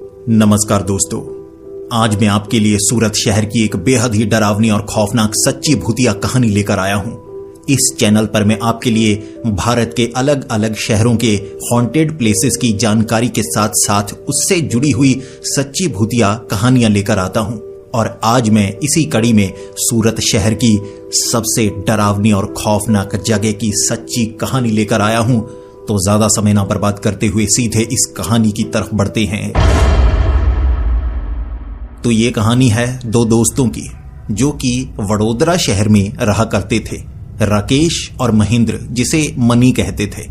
नमस्कार दोस्तों, आज मैं आपके लिए सूरत शहर की एक बेहद ही डरावनी और खौफनाक सच्ची भूतिया कहानी लेकर आया हूं। इस चैनल पर मैं आपके लिए भारत के अलग अलग शहरों के हॉन्टेड प्लेसेस की जानकारी के साथ साथ उससे जुड़ी हुई सच्ची भूतिया कहानियां लेकर आता हूं। और आज मैं इसी कड़ी में सूरत शहर की सबसे डरावनी और खौफनाक जगह की सच्ची कहानी लेकर आया हूं। तो ज्यादा समय ना बर्बाद करते हुए सीधे इस कहानी की तरफ बढ़ते हैं। तो ये कहानी है दो दोस्तों की जो कि वडोदरा शहर में रहा करते थे, राकेश और महेंद्र, जिसे मनी कहते थे।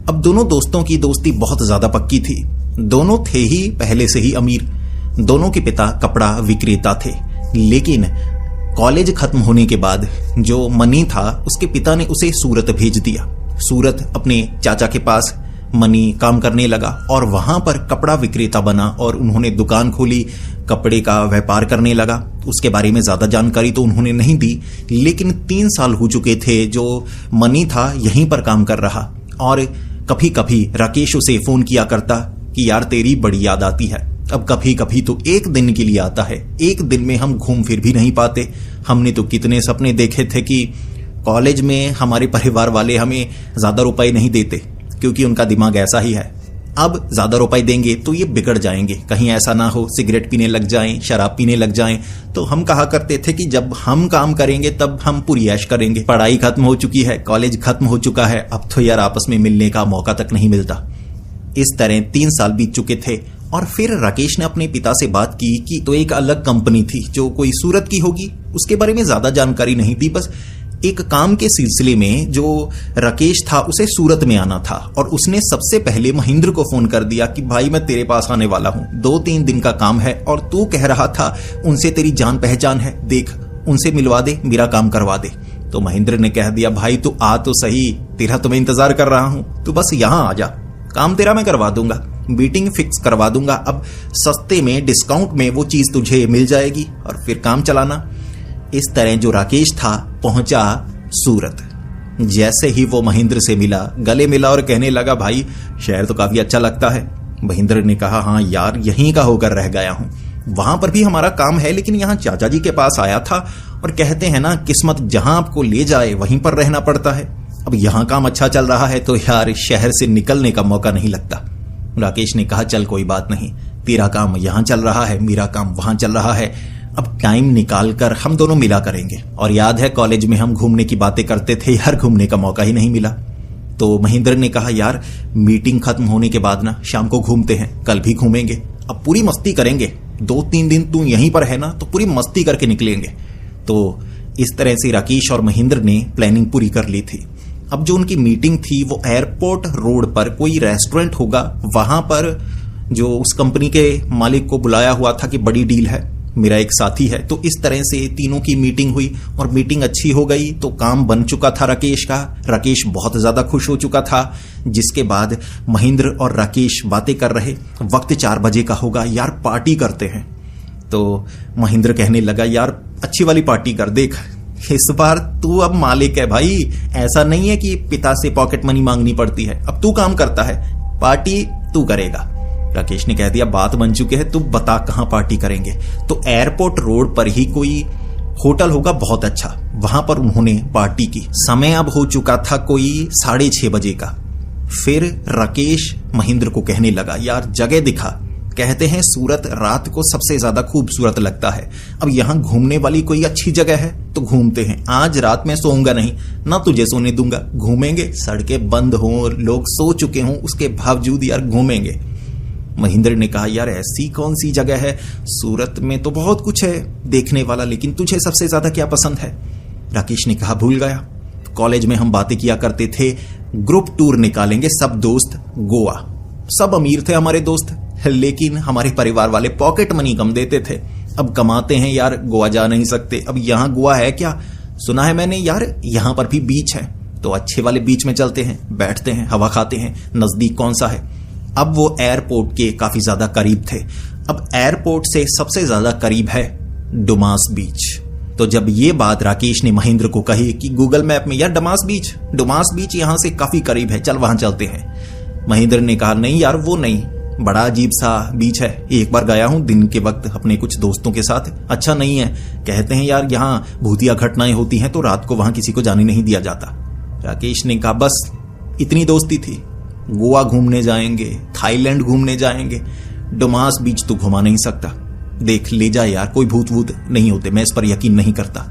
अब दोनों दोस्तों की दोस्ती बहुत ज्यादा पक्की थी। दोनों थे ही पहले से ही अमीर। दोनों के पिता कपड़ा विक्रेता थे, लेकिन कॉलेज खत्म होने के बाद जो मनी था उसके पिता ने उसे सूरत भेज दिया। सूरत अपने चाचा के पास मनी काम करने लगा और वहां पर कपड़ा विक्रेता बना और उन्होंने दुकान खोली, कपड़े का व्यापार करने लगा। उसके बारे में ज्यादा जानकारी तो उन्होंने नहीं दी, लेकिन 3 साल हो चुके थे जो मनी था यहीं पर काम कर रहा। और कभी कभी राकेश उसे फोन किया करता कि यार तेरी बड़ी याद आती है। अब कभी कभी तो एक दिन के लिए आता है, एक दिन में हम घूम फिर भी नहीं पाते। हमने तो कितने सपने देखे थे कि कॉलेज में हमारे परिवार वाले हमें ज्यादा रुपए नहीं देते, क्योंकि उनका दिमाग ऐसा ही है। अब ज्यादा रुपए देंगे तो ये बिगड़ जाएंगे, कहीं ऐसा ना हो सिगरेट पीने लग जाएं, शराब पीने लग जाएं। तो हम कहा करते थे कि जब हम काम करेंगे तब हम पूरी ऐश करेंगे। पढ़ाई खत्म हो चुकी है, कॉलेज खत्म हो चुका है, अब तो यार आपस में मिलने का मौका तक नहीं मिलता। इस तरह 3 साल बीत चुके थे और फिर राकेश ने अपने पिता से बात की कि तो एक अलग कंपनी थी जो कोई सूरत की होगी, उसके बारे में ज्यादा जानकारी नहीं थी। बस एक काम के सिलसिले में जो राकेश था उसे सूरत में आना था और उसने सबसे पहले महेंद्र को फोन कर दिया कि भाई मैं तेरे पास आने वाला हूं, 2-3 दिन का काम है और तू कह रहा था उनसे तेरी जान पहचान है, देख उनसे मिलवा दे, मेरा काम करवा दे। तो महेंद्र ने कह दिया भाई तू आ तो सही, तेरा तो मैं इंतजार कर रहा हूं, तू बस यहां आ जा, काम तेरा मैं करवा दूंगा, मीटिंग फिक्स करवा दूंगा। अब सस्ते में डिस्काउंट में वो चीज तुझे मिल जाएगी और फिर काम चलाना। इस तरह जो राकेश था पहुंचा सूरत। जैसे ही वो महेंद्र से मिला, गले मिला और कहने लगा भाई शहर तो काफी अच्छा लगता है। महेंद्र ने कहा हाँ यार यहीं का होकर रह गया हूं, वहां पर भी हमारा काम है, लेकिन यहाँ चाचा जी के पास आया था और कहते हैं ना किस्मत जहां आपको ले जाए वहीं पर रहना पड़ता है। अब यहाँ काम अच्छा चल रहा है तो यार शहर से निकलने का मौका नहीं लगता। राकेश ने कहा चल कोई बात नहीं, तेरा काम यहाँ चल रहा है, मेरा काम वहां चल रहा है, अब टाइम निकाल कर हम दोनों मिला करेंगे। और याद है कॉलेज में हम घूमने की बातें करते थे, यार घूमने का मौका ही नहीं मिला। तो महेंद्र ने कहा यार मीटिंग खत्म होने के बाद ना शाम को घूमते हैं, कल भी घूमेंगे, अब पूरी मस्ती करेंगे, 2-3 दिन तू यहीं पर है ना तो पूरी मस्ती करके निकलेंगे। तो इस तरह से राकेश और महेंद्र ने प्लानिंग पूरी कर ली थी। अब जो उनकी मीटिंग थी वो एयरपोर्ट रोड पर कोई रेस्टोरेंट होगा, वहां पर जो उस कंपनी के मालिक को बुलाया हुआ था कि बड़ी डील है, मेरा एक साथी है। तो इस तरह से तीनों की मीटिंग हुई और मीटिंग अच्छी हो गई तो काम बन चुका था राकेश का। राकेश बहुत ज्यादा खुश हो चुका था। जिसके बाद महेंद्र और राकेश बातें कर रहे, वक्त 4 बजे का होगा, यार पार्टी करते हैं। तो महेंद्र कहने लगा यार अच्छी वाली पार्टी कर, देख इस बार तू अब मालिक है भाई, ऐसा नहीं है कि पिता से पॉकेट मनी मांगनी पड़ती है, अब तू काम करता है, पार्टी तू करेगा। राकेश ने कह दिया बात बन चुकी है, तू बता कहां पार्टी करेंगे। तो एयरपोर्ट रोड पर ही कोई होटल होगा बहुत अच्छा, वहां पर उन्होंने पार्टी की। समय अब हो चुका था कोई 6:30 बजे का। फिर राकेश महेंद्र को कहने लगा यार जगह दिखा, कहते हैं सूरत रात को सबसे ज्यादा खूबसूरत लगता है, अब यहां घूमने वाली कोई अच्छी जगह है तो घूमते हैं। आज रात में सोऊंगा नहीं, ना तुझे सोने दूंगा, घूमेंगे, सड़कें बंद हों, लोग सो चुके हों, उसके बावजूद यार घूमेंगे। महेंद्र ने कहा यार ऐसी कौन सी जगह है, सूरत में तो बहुत कुछ है देखने वाला, लेकिन तुझे सबसे ज्यादा क्या पसंद है। राकेश ने कहा भूल गया, कॉलेज में हम बातें किया करते थे ग्रुप टूर निकालेंगे सब दोस्त गोवा। सब अमीर थे हमारे दोस्त, लेकिन हमारे परिवार वाले पॉकेट मनी कम देते थे। अब कमाते हैं यार, गोवा जा नहीं सकते। अब यहाँ गोवा है क्या, सुना है मैंने यार यहाँ पर भी बीच है, तो अच्छे वाले बीच में चलते हैं, बैठते हैं, हवा खाते हैं, नजदीक कौन सा है। अब वो एयरपोर्ट के काफी ज्यादा करीब थे। अब एयरपोर्ट से सबसे ज्यादा करीब है डुमास बीच। तो जब ये बात राकेश ने महेंद्र को कही कि गूगल मैप में यार डुमास बीच यहां से काफी करीब है, चल वहां चलते हैं। महेंद्र ने कहा नहीं यार वो नहीं, बड़ा अजीब सा बीच है, एक बार गया हूं दिन के वक्त अपने कुछ दोस्तों के साथ, अच्छा नहीं है। कहते हैं यार यहाँ भूतिया घटनाएं होती हैं तो रात को वहां किसी को जाने नहीं दिया जाता। राकेश ने कहा बस इतनी दोस्ती थी, गोवा घूमने जाएंगे, थाईलैंड घूमने जाएंगे, डुमास बीच तो घुमा नहीं सकता, देख ले जा यार, कोई भूत वूत नहीं होते, मैं इस पर यकीन नहीं करता।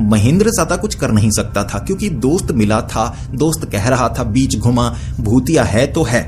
महेंद्र ज्यादा कुछ कर नहीं सकता था क्योंकि दोस्त मिला था, दोस्त कह रहा था बीच घुमा, भूतिया है तो है,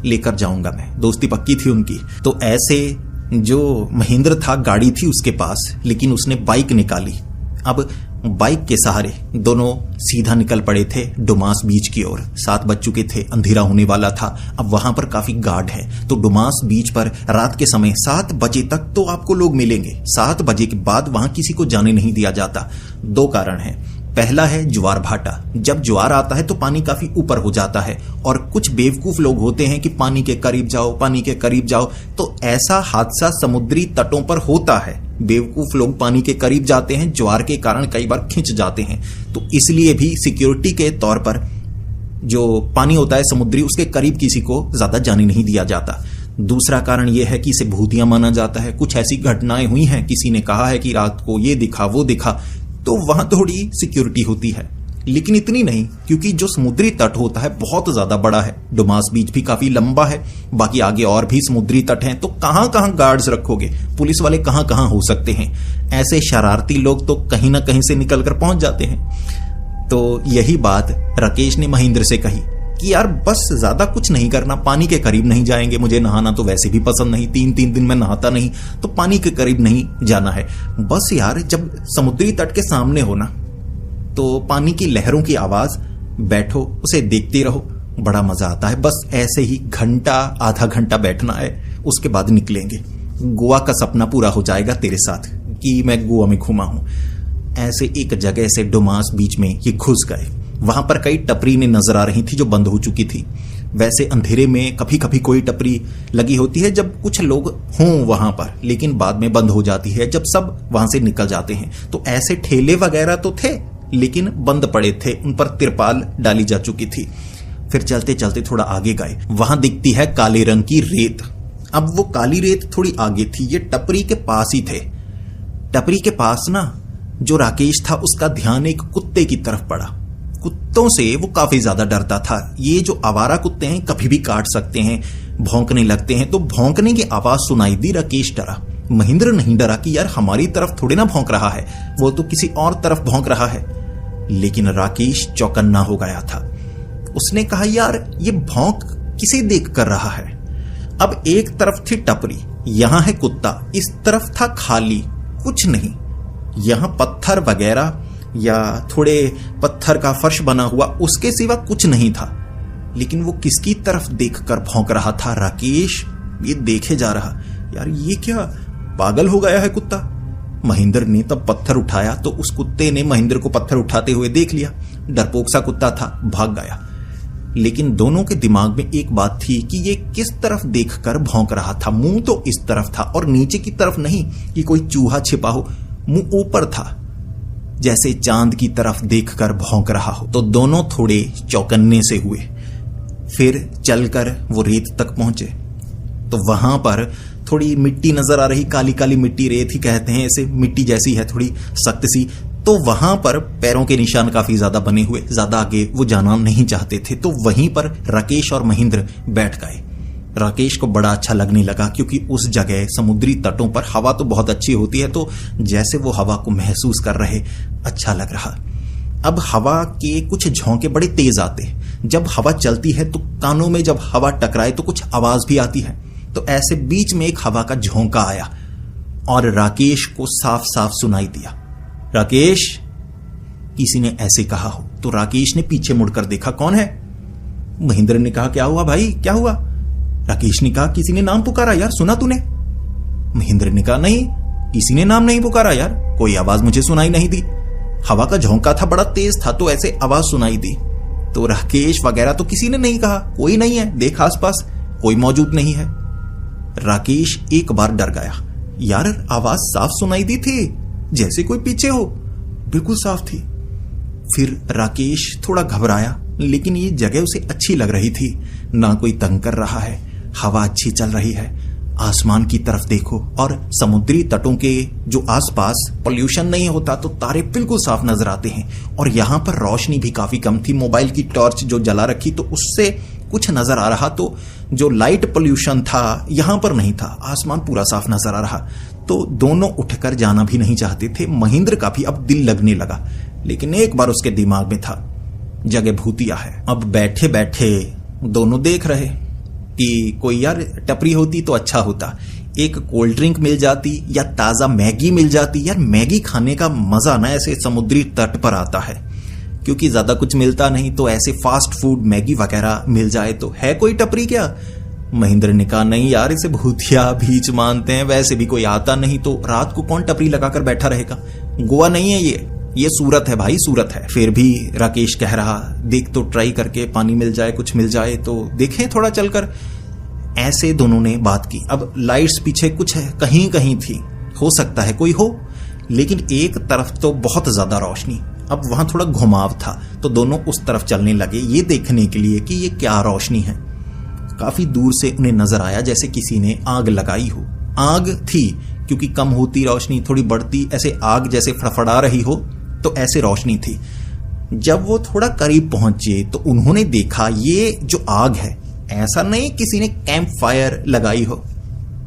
लेकर जाऊंगा मैं, दोस्ती पक्की थी उनकी। तो ऐसे जो महेंद्र था गाड़ी थी उसके पास, लेकिन उसने बाइक निकाली। अब बाइक के सहारे दोनों सीधा निकल पड़े थे डुमास बीच की ओर। 7 बज चुके थे, अंधेरा होने वाला था। अब वहां पर काफी गार्ड है, तो डुमास बीच पर रात के समय 7 बजे तक तो आपको लोग मिलेंगे। 7 बजे के बाद वहां किसी को जाने नहीं दिया जाता। 2 कारण हैं। पहला है ज्वार भाटा, जब ज्वार आता है तो पानी काफी ऊपर हो जाता है और कुछ बेवकूफ लोग होते हैं कि पानी के करीब जाओ, पानी के करीब जाओ, तो ऐसा हादसा समुद्री तटों पर होता है। बेवकूफ लोग पानी के करीब जाते हैं, ज्वार के कारण कई बार खिंच जाते हैं, तो इसलिए भी सिक्योरिटी के तौर पर जो पानी होता है समुद्री, उसके करीब किसी को ज्यादा जाने नहीं दिया जाता। दूसरा कारण यह है कि इसे भूतिया माना जाता है। कुछ ऐसी घटनाएं हुई हैं, किसी ने कहा है कि रात को ये दिखा वो दिखा, तो वहां थोड़ी सिक्योरिटी होती है, लेकिन इतनी नहीं, क्योंकि जो समुद्री तट होता है बहुत ज्यादा बड़ा है। डुमास बीच भी काफी लंबा है, बाकी आगे और भी समुद्री तट हैं, तो कहां कहां गार्ड्स रखोगे, पुलिस वाले कहां कहां हो सकते हैं। ऐसे शरारती लोग तो कहीं ना कहीं से निकलकर पहुंच जाते हैं। तो यही बात राकेश ने महेंद्र से कही कि यार बस ज्यादा कुछ नहीं करना, पानी के करीब नहीं जाएंगे, मुझे नहाना तो वैसे भी पसंद नहीं, 3-3 दिन में नहाता नहीं, तो पानी के करीब नहीं जाना है। बस यार जब समुद्री तट के सामने हो ना, तो पानी की लहरों की आवाज, बैठो उसे देखते रहो, बड़ा मजा आता है। बस ऐसे ही घंटा आधा घंटा बैठना है, उसके बाद निकलेंगे। गोवा का सपना पूरा हो जाएगा तेरे साथ कि मैं गोवा में घूमा हूं। ऐसे एक जगह से डुमास बीच में ये घुस गए। वहां पर कई टपरी नजर आ रही थी जो बंद हो चुकी थी। वैसे अंधेरे में कभी कभी कोई टपरी लगी होती है जब कुछ लोग हों वहां पर, लेकिन बाद में बंद हो जाती है जब सब वहां से निकल जाते हैं। तो ऐसे ठेले वगैरह तो थे, लेकिन बंद पड़े थे, उन पर तिरपाल डाली जा चुकी थी। फिर चलते चलते थोड़ा आगे गए, वहां दिखती है काले रंग की रेत। अब वो काली रेत थोड़ी आगे थी, ये टपरी के पास ही थे। टपरी के पास ना जो राकेश था उसका ध्यान एक कुत्ते की तरफ पड़ा। कुत्तों से वो काफी ज्यादा डरता था। ये जो आवारा कुत्ते हैं कभी भी काट सकते हैं, भौंकने लगते हैं, तो भौंकने की आवाज सुनाई दी। राकेश डरा, महेंद्र नहीं डरा कि यार हमारी तरफ थोड़ी ना भौंक रहा है, वो तो किसी और तरफ भौंक रहा है। लेकिन राकेश चौकन्ना हो गया था। उसने कहा यार ये भौंक किसे देख कर रहा है। अब एक तरफ थी टपरी, यहां है कुत्ता, इस तरफ था खाली, कुछ नहीं। यहां पत्थर वगैरह या थोड़े पत्थर का फर्श बना हुआ, उसके सिवा कुछ नहीं था। लेकिन वो किसकी तरफ देखकर भौंक रहा था? राकेश ये देखे जा रहा, यार ये क्या पागल हो गया है कुत्ता। महेंद्र ने तब पत्थर उठाया तो उस कुत्ते ने महेंद्र को पत्थर उठाते हुए देख लिया। डरपोक सा कुत्ता था, भाग गया। लेकिन दोनों के दिमाग में एक बात थी कि ये किस तरफ देखकर भौंक रहा था। मुंह तो इस तरफ था और नीचे की तरफ नहीं कि कोई चूहा छिपा हो, मुंह ऊपर था, जैसे चांद की तरफ देखकर भौंक रहा हो। तो दोनों थोड़े चौकन्ने से हुए। फिर चलकर वो रेत तक पहुंचे तो वहां पर थोड़ी मिट्टी नजर आ रही, काली काली मिट्टी, रेत ही कहते हैं ऐसे, मिट्टी जैसी है, थोड़ी सख्त सी। तो वहां पर पैरों के निशान काफी ज्यादा बने हुए, ज्यादा आगे वो जाना नहीं चाहते थे। तो वहीं पर राकेश और महेंद्र बैठ गए। राकेश को बड़ा अच्छा लगने लगा क्योंकि उस जगह समुद्री तटों पर हवा तो बहुत अच्छी होती है, तो जैसे वो हवा को महसूस कर रहे, अच्छा लग रहा। अब हवा के कुछ झोंके बड़े तेज आते हैं। जब हवा चलती है तो कानों में जब हवा टकराए तो कुछ आवाज भी आती है। तो ऐसे बीच में एक हवा का झोंका आया और राकेश को साफ साफ सुनाई दिया, राकेश, किसी ने ऐसे कहा हो। तो राकेश ने पीछे मुड़कर देखा, कौन है? महेंद्र ने कहा, क्या हुआ भाई, क्या हुआ? राकेश ने कहा, किसी ने नाम पुकारा यार, सुना तूने? महेंद्र ने कहा, नहीं, किसी ने नाम नहीं पुकारा यार, कोई आवाज मुझे सुनाई नहीं दी। हवा का झोंका था, बड़ा तेज था, तो ऐसे आवाज सुनाई दी। तो राकेश वगैरह तो किसी ने नहीं कहा, कोई नहीं है, देख आसपास कोई मौजूद नहीं है। राकेश एक बार डर गया, यार आवाज साफ सुनाई दी थी, जैसे कोई पीछे हो, बिल्कुल साफ थी। फिर राकेश थोड़ा घबराया, लेकिन ये जगह उसे अच्छी लग रही थी, ना कोई तंग कर रहा है, हवा अच्छी चल रही है, आसमान की तरफ देखो और समुद्री तटों के जो आसपास पोल्यूशन नहीं होता तो तारे बिल्कुल साफ नजर आते हैं। और यहाँ पर रोशनी भी काफी कम थी, मोबाइल की टॉर्च जो जला रखी तो उससे कुछ नजर आ रहा, तो जो लाइट पोल्यूशन था यहाँ पर नहीं था, आसमान पूरा साफ नजर आ रहा। तो दोनों उठकर जाना भी नहीं चाहते थे। महेंद्र का भी अब दिल लगने लगा, लेकिन एक बार उसके दिमाग में था जगह भूतिया है। अब बैठे बैठे दोनों देख रहे कि कोई यार टपरी होती तो अच्छा होता, एक कोल्ड ड्रिंक मिल जाती या ताजा मैगी मिल जाती। यार मैगी खाने का मजा ना ऐसे समुद्री तट पर आता है, क्योंकि ज्यादा कुछ मिलता नहीं, तो ऐसे फास्ट फूड मैगी वगैरह मिल जाए तो। है कोई टपरी क्या? महेंद्र ने कहा नहीं यार, इसे भूतिया बीच मानते हैं, वैसे भी कोई आता नहीं तो रात को कौन टपरी लगाकर बैठा रहेगा। गोवा नहीं है ये सूरत है भाई, सूरत है। फिर भी राकेश कह रहा देख तो ट्राई करके, पानी मिल जाए, कुछ मिल जाए तो देखें थोड़ा चलकर। ऐसे दोनों ने बात की। अब लाइट्स पीछे कुछ है, कहीं कहीं थी, हो सकता है कोई हो, लेकिन एक तरफ तो बहुत ज्यादा रोशनी। अब वहां थोड़ा घुमाव था तो दोनों उस तरफ चलने लगे ये देखने के लिए कि ये क्या रोशनी है। काफी दूर से उन्हें नजर आया जैसे किसी ने आग लगाई हो। आग थी, क्योंकि कम होती रोशनी थोड़ी बढ़ती, ऐसे आग जैसे फड़फड़ा रही हो तो ऐसे रोशनी थी। जब वो थोड़ा करीब पहुंचे तो उन्होंने देखा ये जो आग है, ऐसा नहीं किसी ने कैंप फायर लगाई हो,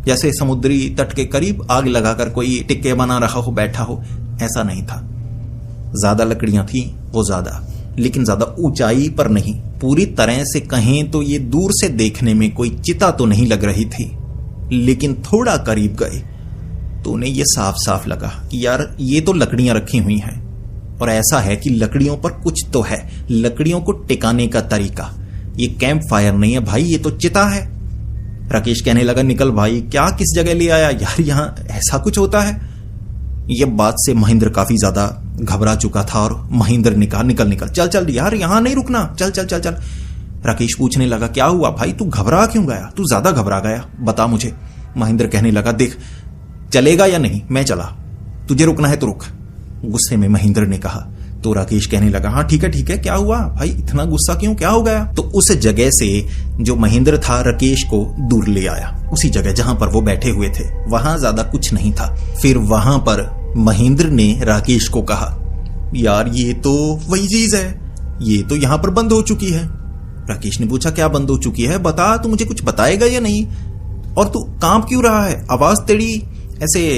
जैसे समुद्री तट के करीब आग लगाकर कोई टिक्के बना रहा हो, बैठा हो, ऐसा नहीं था। ज्यादा लकड़ियां थी वो ज्यादा, लेकिन ज्यादा ऊंचाई पर नहीं। पूरी तरह से कहें तो ये दूर से देखने में कोई चिता तो नहीं लग रही थी, लेकिन थोड़ा करीब गए तो उन्हें ये साफ साफ लगा कि यार ये तो लकड़ियां रखी हुई हैं, और ऐसा है कि लकड़ियों पर कुछ तो है, लकड़ियों को टिकाने का तरीका। ये कैंप फायर नहीं है भाई, ये तो चिता है। राकेश कहने लगा निकल भाई, क्या किस जगह ले आया यार, यहां ऐसा कुछ होता है। ये बात से महेंद्र काफी ज्यादा घबरा चुका था और महेंद्र ने कहा निकल निकल, चल चल यार, यहां नहीं रुकना, चल चल चल चल। राकेश पूछने लगा क्या हुआ भाई, तू घबरा क्यों गया, तू ज्यादा घबरा गया, बता मुझे। महेंद्र कहने लगा देख, चलेगा या नहीं, मैं चला, तुझे रुकना है तो रुक, गुस्से में महेंद्र ने कहा। तो राकेश कहने लगा हाँ ठीक है, क्या हुआ भाई, इतना गुस्सा क्यों, क्या हो गया। तो उस जगह से जो महेंद्र था राकेश को दूर ले आया, उसी जगह जहां पर वो बैठे हुए थे, वहां ज्यादा कुछ नहीं था। फिर वहां पर महेंद्र ने राकेश को कहा यार ये तो वही चीज है, ये तो यहां पर बंद हो चुकी है। राकेश ने पूछा क्या बंद हो चुकी है, बता, तू मुझे कुछ बताएगा या नहीं, और तू कांप क्यों रहा है, आवाज तेरी ऐसे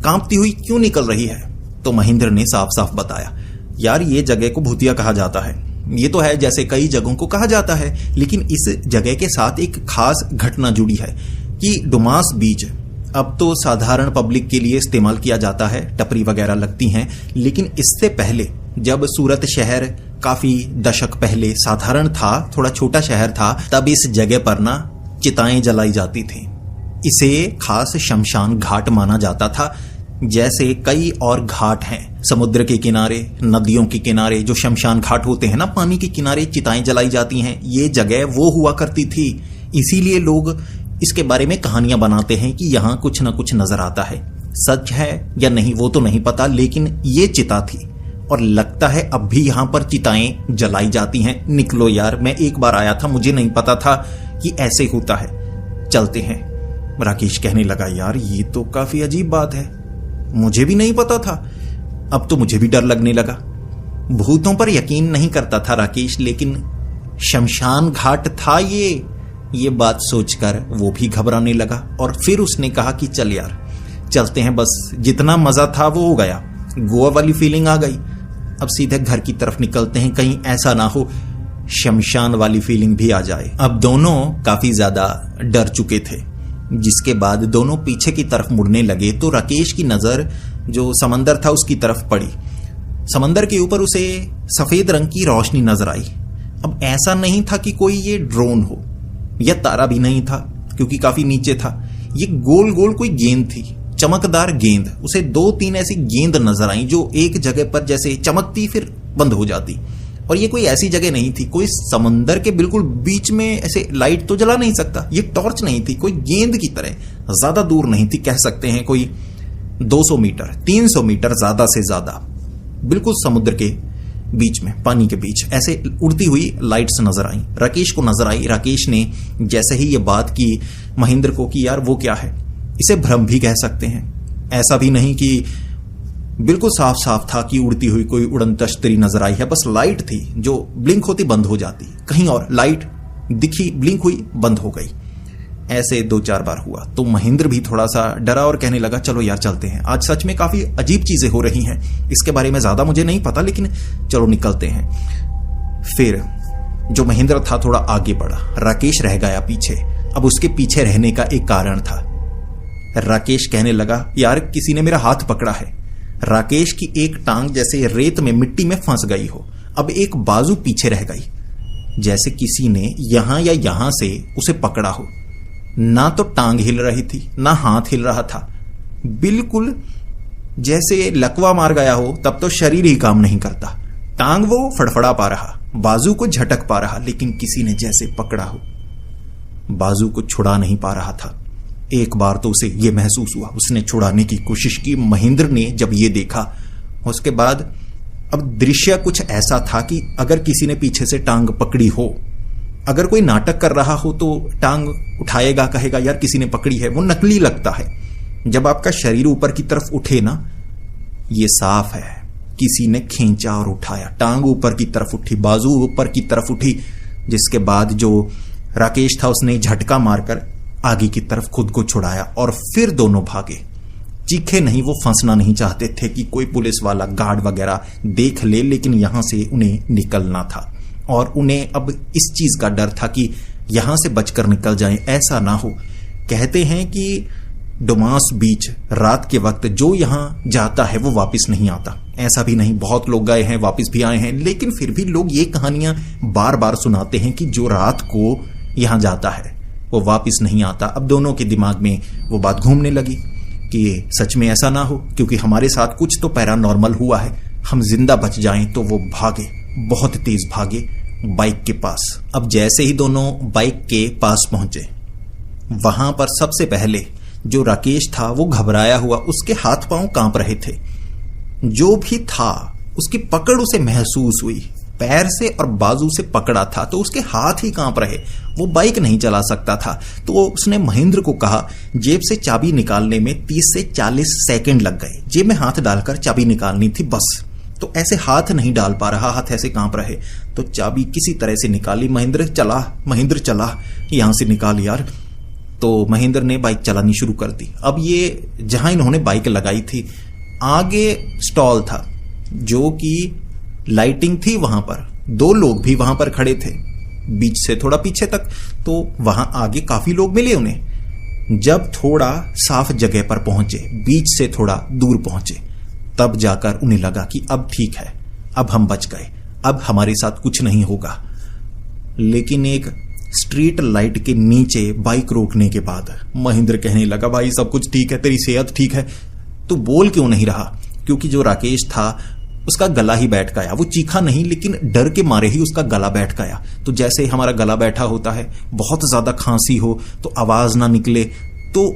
कांपती हुई क्यों निकल रही है। तो महेंद्र ने साफ साफ बताया यार ये जगह को भूतिया कहा जाता है, ये तो है जैसे कई जगहों को कहा जाता है, लेकिन इस जगह के साथ एक खास घटना जुड़ी है कि डुमास बीच अब तो साधारण पब्लिक के लिए इस्तेमाल किया जाता है, टपरी वगैरह लगती हैं, लेकिन इससे पहले जब सूरत शहर काफी दशक पहले साधारण था, थोड़ा छोटा शहर था, तब इस जगह पर ना चिताएं जलाई जाती थी। इसे खास शमशान घाट माना जाता था। जैसे कई और घाट हैं समुद्र के किनारे, नदियों के किनारे, जो शमशान घाट होते हैं ना, पानी के किनारे चिताएं जलाई जाती हैं, ये जगह वो हुआ करती थी। इसीलिए लोग इसके बारे में कहानियां बनाते हैं कि यहां कुछ ना कुछ नजर आता है। सच है या नहीं वो तो नहीं पता, लेकिन ये चिता थी और लगता है अब भी यहां पर चिताएं जलाई जाती हैं। निकलो यार, मैं एक बार आया था, मुझे नहीं पता था कि ऐसे होता है, चलते हैं। राकेश कहने लगा यार ये तो काफी अजीब बात है, मुझे भी नहीं पता था। अब तो मुझे भी डर लगने लगा। भूतों पर यकीन नहीं करता था राकेश, लेकिन शमशान घाट था ये बात सोचकर वो भी घबराने लगा। और फिर उसने कहा कि चल यार चलते हैं, बस जितना मजा था वो हो गया, गोवा वाली फीलिंग आ गई, अब सीधे घर की तरफ निकलते हैं, कहीं ऐसा ना हो शमशान वाली फीलिंग भी आ जाए। अब दोनों काफी ज्यादा डर चुके थे, जिसके बाद दोनों पीछे की तरफ मुड़ने लगे तो राकेश की नजर जो समंदर था उसकी तरफ पड़ी। समंदर के ऊपर उसे सफेद रंग की रोशनी नजर आई। अब ऐसा नहीं था कि कोई ये ड्रोन हो, या तारा भी नहीं था क्योंकि काफी नीचे था। ये गोल गोल कोई गेंद थी, चमकदार गेंद। उसे 2-3 ऐसी गेंद नजर आई जो एक जगह पर जैसे चमकती फिर बंद हो जाती। और ये कोई ऐसी जगह नहीं थी, कोई समंदर के बिल्कुल बीच में ऐसे लाइट तो जला नहीं सकता, ये टॉर्च नहीं थी, कोई गेंद की तरह ज्यादा दूर नहीं थी, कह सकते हैं कोई 200 मीटर 300 मीटर ज्यादा से ज्यादा, बिल्कुल समुद्र के बीच में, पानी के बीच ऐसे उड़ती हुई लाइट्स नजर आई। राकेश को नजर आई। राकेश ने जैसे ही ये बात की महेंद्र को कि यार वो क्या है, इसे भ्रम भी कह सकते हैं, ऐसा भी नहीं कि बिल्कुल साफ साफ था कि उड़ती हुई कोई उड़न तश्तरी नजर आई है, बस लाइट थी जो ब्लिंक होती बंद हो जाती, कहीं और लाइट दिखी, ब्लिंक हुई, बंद हो गई। ऐसे 2-4 बार हुआ तो महेंद्र भी थोड़ा सा डरा और कहने लगा चलो यार चलते हैं, आज सच में काफी अजीब चीजें हो रही हैं, इसके बारे में ज्यादा मुझे नहीं पता लेकिन चलो निकलते हैं। फिर जो महेंद्र था थोड़ा आगे बढ़ा, राकेश रह गया पीछे। अब उसके पीछे रहने का एक कारण था। राकेश कहने लगा यार किसी ने मेरा हाथ पकड़ा है। राकेश की एक टांग जैसे रेत में मिट्टी में फंस गई हो, अब एक बाजू पीछे रह गई, जैसे किसी ने यहां या यहां से उसे पकड़ा हो। ना तो टांग हिल रही थी ना हाथ हिल रहा था, बिल्कुल जैसे लकवा मार गया हो तब तो शरीर ही काम नहीं करता। टांग वो फड़फड़ा पा रहा, बाजू को झटक पा रहा, लेकिन किसी ने जैसे पकड़ा हो, बाजू को छुड़ा नहीं पा रहा था। एक बार तो उसे यह महसूस हुआ, उसने छुड़ाने की कोशिश की। महेंद्र ने जब ये देखा उसके बाद अब दृश्य कुछ ऐसा था कि अगर किसी ने पीछे से टांग पकड़ी हो, अगर कोई नाटक कर रहा हो तो टांग उठाएगा, कहेगा यार किसी ने पकड़ी है, वो नकली लगता है। जब आपका शरीर ऊपर की तरफ उठे ना, ये साफ है किसी ने खींचा और उठाया। टांग ऊपर की तरफ उठी, बाजू ऊपर की तरफ उठी, जिसके बाद जो राकेश था उसने झटका मारकर आगे की तरफ खुद को छुड़ाया और फिर दोनों भागे। चीखे नहीं, वो फंसना नहीं चाहते थे कि कोई पुलिस वाला गार्ड वगैरह देख ले, लेकिन यहां से उन्हें निकलना था और उन्हें अब इस चीज का डर था कि यहां से बचकर निकल जाएं, ऐसा ना हो। कहते हैं कि डुमास बीच रात के वक्त जो यहां जाता है वो वापस नहीं आता। ऐसा भी नहीं, बहुत लोग गए हैं वापस भी आए हैं, लेकिन फिर भी लोग ये कहानियां बार बार सुनाते हैं कि जो रात को यहां जाता है वो वापस नहीं आता। अब दोनों के दिमाग में वो बात घूमने लगी कि सच में ऐसा ना हो, क्योंकि हमारे साथ कुछ तो पैरानॉर्मल हुआ है, हम जिंदा बच जाएं। तो वो भागे, बहुत तेज भागे बाइक के पास। अब जैसे ही दोनों बाइक के पास पहुंचे, वहां पर सबसे पहले जो राकेश था वो घबराया हुआ, उसके हाथ पांव कांप रहे थे। जो भी था उसकी पकड़ उसे महसूस हुई, पैर से और बाजू से पकड़ा था तो उसके हाथ ही कांप रहे, वो बाइक नहीं चला सकता था। तो उसने महेंद्र को कहा, जेब से चाबी निकालने में 30 से 40 सेकंड लग गए, जेब में हाथ डालकर चाबी निकालनी थी बस। तो ऐसे हाथ नहीं डाल पा रहा, हाथ ऐसे कांप रहे, तो चाबी किसी तरह से निकाली। महेंद्र चला, यहां से निकाल यार। तो महेंद्र ने बाइक चलानी शुरू कर दी। अब ये जहां इन्होंने बाइक लगाई थी आगे स्टॉल था, जो कि लाइटिंग थी, वहां पर 2 लोग भी वहां पर खड़े थे, बीच से थोड़ा पीछे तक। तो वहां आगे काफी लोग मिले उन्हें। जब थोड़ा साफ जगह पर पहुंचे, बीच से थोड़ा दूर पहुंचे, तब जाकर उन्हें लगा कि अब ठीक है, अब हम बच गए, अब हमारे साथ कुछ नहीं होगा। लेकिन एक स्ट्रीट लाइट के नीचे बाइक रोकने के बाद महेंद्र कहने लगा, भाई सब कुछ ठीक है, तेरी सेहत ठीक है, तू बोल क्यों नहीं रहा? क्योंकि जो राकेश था उसका गला ही बैठ गया। वो चीखा नहीं, लेकिन डर के मारे ही उसका गला बैठ गया। तो जैसे हमारा गला बैठा होता है, बहुत ज्यादा खांसी हो तो आवाज ना निकले, तो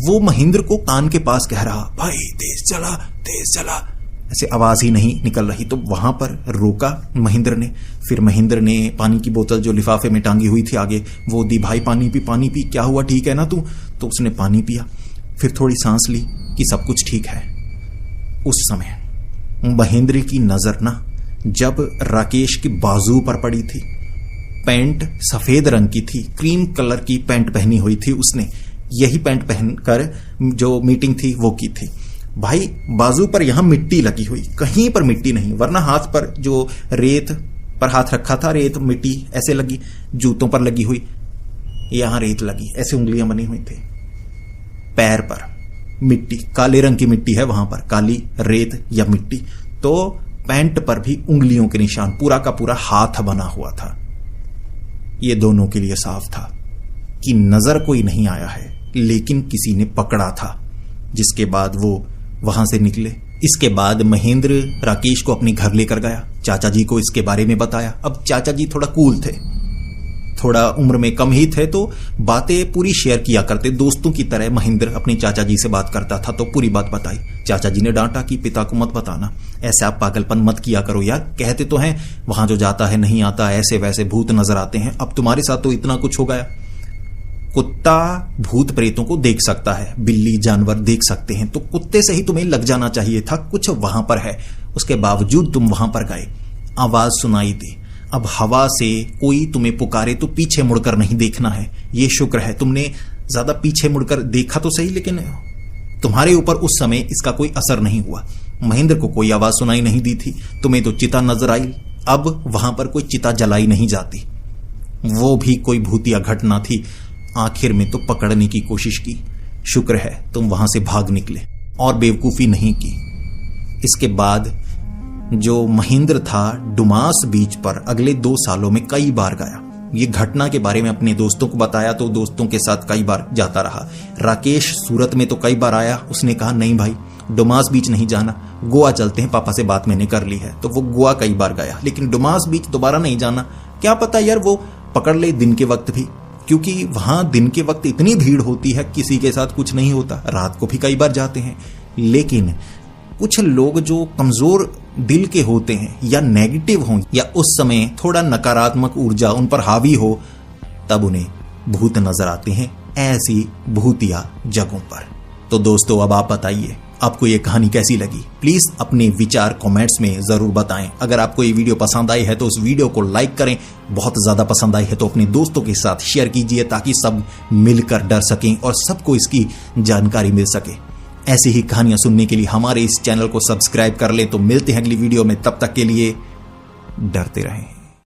वो महेंद्र को कान के पास कह रहा, भाई तेज चला, ऐसे आवाज ही नहीं निकल रही। तो वहां पर रोका महेंद्र ने। फिर महेंद्र ने पानी की बोतल जो लिफाफे में टांगी हुई थी आगे, वो दी, भाई पानी पी, क्या हुआ, ठीक है ना तू? तो उसने पानी पिया, फिर थोड़ी सांस ली कि सब कुछ ठीक है। उस समय महेंद्र की नजर ना जब राकेश की बाजू पर पड़ी थी। पैंट सफेद रंग की थी, क्रीम कलर की पैंट पहनी हुई थी उसने, यही पैंट पहनकर जो मीटिंग थी वो की थी। भाई बाजू पर यहां मिट्टी लगी हुई, कहीं पर मिट्टी नहीं, वरना हाथ पर जो रेत पर हाथ रखा था, रेत मिट्टी ऐसे लगी, जूतों पर लगी हुई, यहां रेत लगी, ऐसे उंगलियां बनी हुई थी। पैर पर मिट्टी, काले रंग की मिट्टी है वहां पर, काली रेत या मिट्टी। तो पैंट पर भी उंगलियों के निशान, पूरा का पूरा हाथ बना हुआ था। ये दोनों के लिए साफ था कि नजर कोई नहीं आया है, लेकिन किसी ने पकड़ा था, जिसके बाद वो वहां से निकले। इसके बाद महेंद्र राकेश को अपने घर लेकर गया, चाचा जी को इसके बारे में बताया। अब चाचा जी थोड़ा कूल थे, थोड़ा उम्र में कम ही थे, तो बातें पूरी शेयर किया करते। दोस्तों की तरह महेंद्र अपने चाचा जी से बात करता था, तो पूरी बात बताई। चाचा जी ने डांटा कि पिता को मत बताना, ऐसे आप पागलपन मत किया करो यार, कहते तो हैं वहां जो जाता है नहीं आता, ऐसे वैसे भूत नजर आते हैं। अब तुम्हारे साथ तो इतना कुछ हो गया। कुत्ता भूत प्रेतों को देख सकता है, बिल्ली जानवर देख सकते हैं, तो कुत्ते से ही तुम्हें लग जाना चाहिए था कुछ वहां पर है। उसके बावजूद तुम वहां पर गए, आवाज सुनाई दी। अब हवा से कोई तुम्हें पुकारे तो पीछे मुड़कर नहीं देखना है। ये शुक्र है तुमने ज्यादा पीछे मुड़कर देखा तो सही, लेकिन तुम्हारे ऊपर उस समय इसका कोई असर नहीं हुआ। महेंद्र को कोई आवाज सुनाई नहीं दी थी, तुम्हें तो चिता नजर आई। अब वहां पर कोई चिता जलाई नहीं जाती, वो भी कोई भूतिया घटना थी। आखिर में तो पकड़ने की कोशिश की, शुक्र है तुम वहां से भाग निकले और बेवकूफी नहीं की। इसके बाद जो महेंद्र था डुमास बीच पर अगले 2 सालों में कई बार गया। ये घटना के बारे में अपने दोस्तों को बताया तो दोस्तों के साथ कई बार जाता रहा। राकेश सूरत में तो कई बार आया, उसने कहा नहीं भाई डुमास बीच नहीं जाना, गोवा चलते हैं, पापा से बात मैंने कर ली है। तो वो गोवा कई बार गया, लेकिन डुमास बीच दोबारा नहीं जाना। क्या पता यार वो पकड़ ले दिन के वक्त भी, क्योंकि वहां दिन के वक्त इतनी भीड़ होती है, किसी के साथ कुछ नहीं होता। रात को भी कई बार जाते हैं, लेकिन कुछ लोग जो कमजोर दिल के होते हैं या नेगेटिव हों या उस समय थोड़ा नकारात्मक ऊर्जा उन पर हावी हो, तब उन्हें भूत नजर आते हैं ऐसी भूतिया जगहों पर। तो दोस्तों अब आप बताइए आपको ये कहानी कैसी लगी। प्लीज अपने विचार कमेंट्स में जरूर बताएं। अगर आपको ये वीडियो पसंद आई है तो उस वीडियो को लाइक करें, बहुत ज्यादा पसंद आई है तो अपने दोस्तों के साथ शेयर कीजिए ताकि सब मिलकर डर सकें और सबको इसकी जानकारी मिल सके। ऐसी ही कहानियां सुनने के लिए हमारे इस चैनल को सब्सक्राइब कर लें। तो मिलते हैं अगली वीडियो में, तब तक के लिए डरते रहें।